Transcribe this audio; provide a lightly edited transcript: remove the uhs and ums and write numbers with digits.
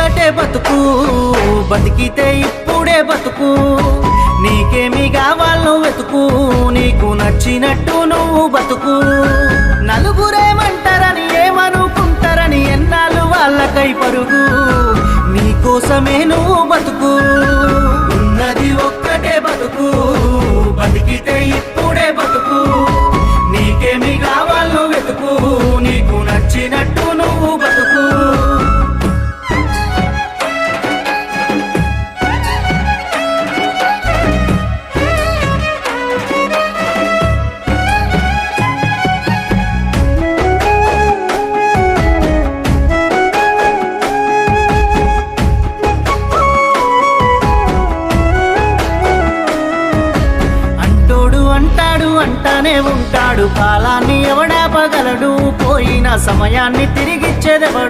ఒక్కటే బతుకు బతికితే ఇప్పుడే బతుకు నీకేమి కావాలో వెతుకు నీకు నచ్చినట్టు నువ్వు బతుకు నలుగురేమంటారని ఏమనుకుంటారని ఎన్నాళ్ళు వాళ్ళకై పరుగు నీకోసమే నువ్వు బతుకు ఉన్నది ఒక్కటే బతుకు బతికితే ఇప్పుడే బతుకు నీకేమి కావాలో వెతుకు నీకు నచ్చినట్టు నువ్వు బతుకు అంటానే ఉంటాడు కాలాన్ని ఎవడాపగలడు పోయిన సమయాన్ని తిరిగిచ్చేదెవడు